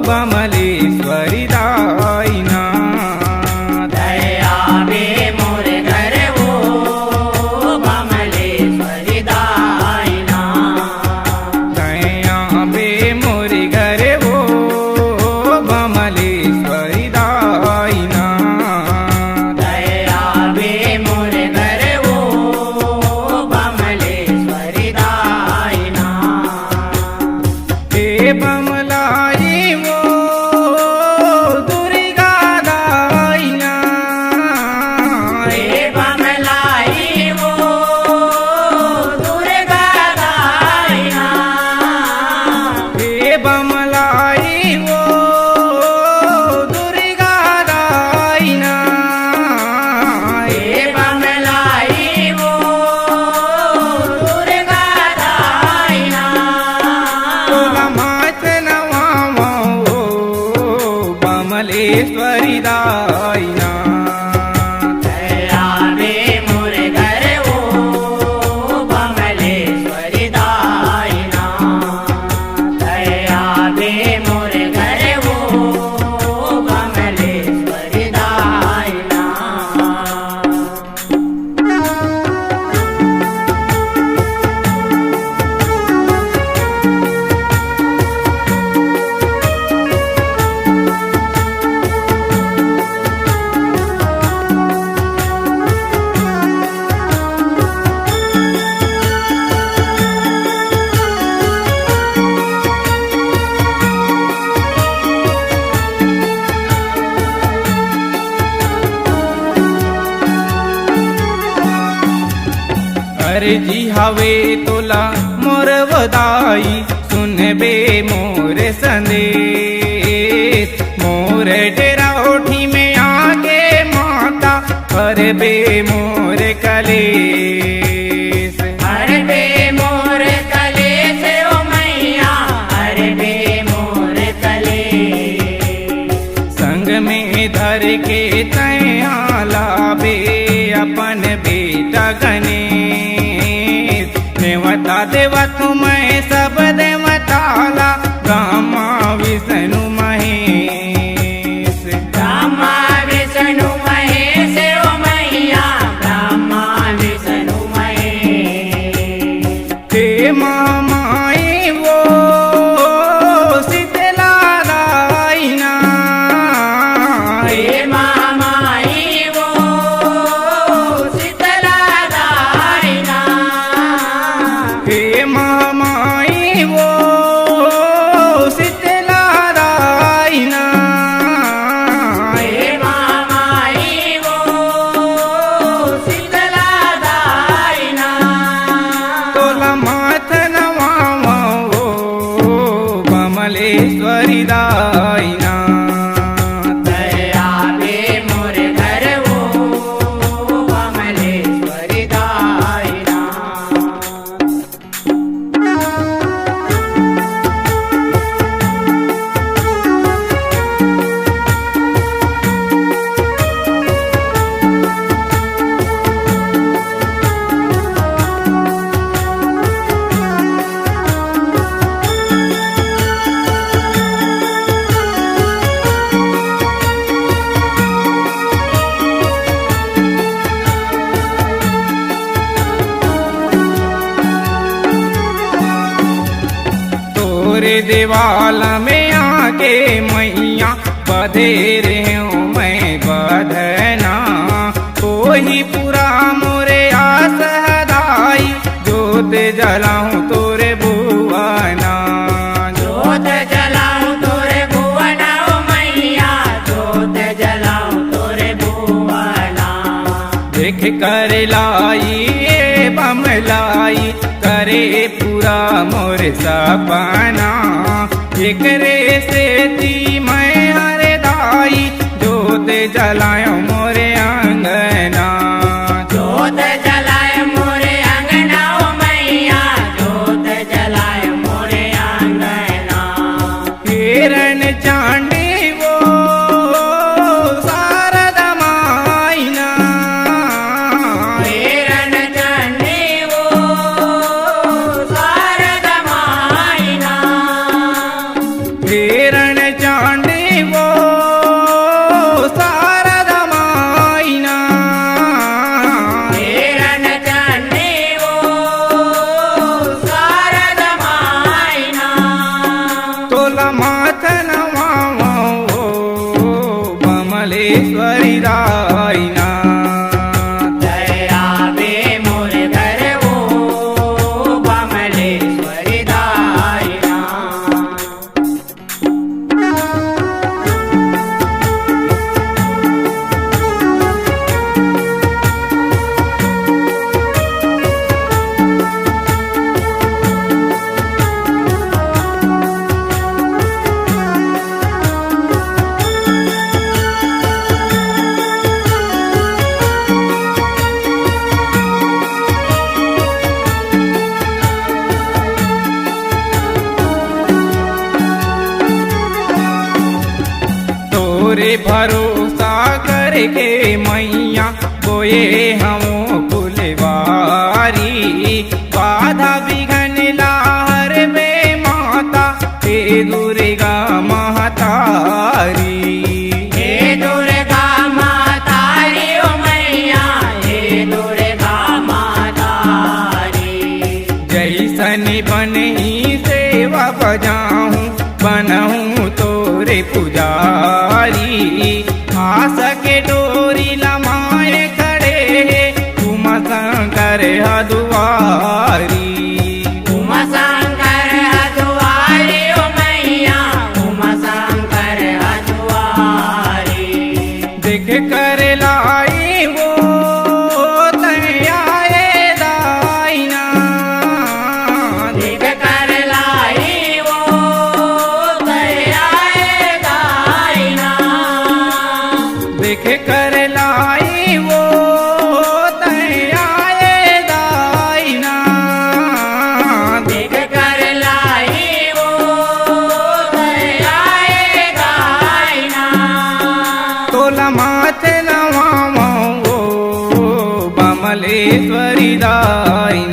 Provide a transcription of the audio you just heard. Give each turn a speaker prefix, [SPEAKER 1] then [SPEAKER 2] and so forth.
[SPEAKER 1] बमलेश्वरी दाईना
[SPEAKER 2] दया बे मोर घर वो बमलेश्वरी दाईना
[SPEAKER 1] दया बे मोर घर वो बमलेश्वरी दाईना
[SPEAKER 2] दया बे मोर घर वो बमलेश्वरी दाईना
[SPEAKER 1] हे बमलाई वो दुर्गा दाईना
[SPEAKER 2] हे बमलाई वो दुर्गा दाईना
[SPEAKER 1] हे बमलाई वो दुर्गा दाईना
[SPEAKER 2] हे बमलाई वो दुर्गा दाईना
[SPEAKER 1] तोला मात नवामो बमलेश्वरी दाईना
[SPEAKER 2] दया बे मोर घर वो बमलेश्वरी दाईना दया बे मोर घर वो बमलेश्वरी दाईना
[SPEAKER 1] अर्जी हवे तोला मोर वदाई सुन बे मोर संदेश मोर डेरा ओठी में आगे माता कर बे मोर कलेश
[SPEAKER 2] हर बे मोर कले से ओ मैया हर बे मोर कले
[SPEAKER 1] संग में धर के तैया लाबे अपन बेटा गणेश देवता देवा तुम्हें सब देवताला ब्रह्मा विष्णु महेश
[SPEAKER 2] ब्रह्मा विष्णु महेश ओ मैया ब्रह्मा विष्णु महेश
[SPEAKER 1] हे मामाई वो शीतला दाईना
[SPEAKER 2] हे मामाई वो शीतला दाईना
[SPEAKER 1] हे मामाई वो शीतला दाईना
[SPEAKER 2] हे मामाई वो शीतला दाईना
[SPEAKER 1] तोला माथ नवामो बमलेश्वरी दाईना
[SPEAKER 2] दया बे मोर घर वो बमलेश्वरी दाईना
[SPEAKER 1] तोरे दीवाल में आके मैया बधेरे हूँ मैं बधना कोई पूरा मोरे आस हदाई जोत जलाऊं तोरे बुआना
[SPEAKER 2] जोत जलाऊं तोरे भुवना ओ मैया जोत जलाऊं तोरे भुवना
[SPEAKER 1] देख कर लाई ए बमलाई करे पूरा मोर सपना एकरे से ती मैं हरे दाई जोत जलायो मोरे आंगना
[SPEAKER 2] जोत जलाए मोरे अंगना ओ मैया जोत जलाए मोरे अंगना
[SPEAKER 1] हिरण चांडी वो शारदा माईना
[SPEAKER 2] हिरण चंडी वो शारदा माईना
[SPEAKER 1] हिरण बमलेश्वरी दायना
[SPEAKER 2] दया बे मोर घर वो बमलेश्वरी दायना
[SPEAKER 1] तोरे भरोसा करके मैया बोए हम फुलवारी बाधा विघन लाहर बे माता हे दुर्गा महतारी
[SPEAKER 2] हे दुर्गा मातारी ओ मैया हे दुर्गा मातारी
[SPEAKER 1] जैसन बनही सेवा बजाऊं बनहूँ तोरे पुजारी आस के डोरी लमाए खड़े तुम शंकर हदुआरी
[SPEAKER 2] उमा शंकर हदुआरी ओ मैया उमा शंकर हदुआरी
[SPEAKER 1] देख कर लाई वो तैयाए दाइना
[SPEAKER 2] देख कर लाई वो दयाए दायना
[SPEAKER 1] देख कर लाई वो तैयाए दाइना
[SPEAKER 2] देख कर लाई वो दयाए दायना
[SPEAKER 1] तोला माथे नवामो बमलेश्वरी दाइना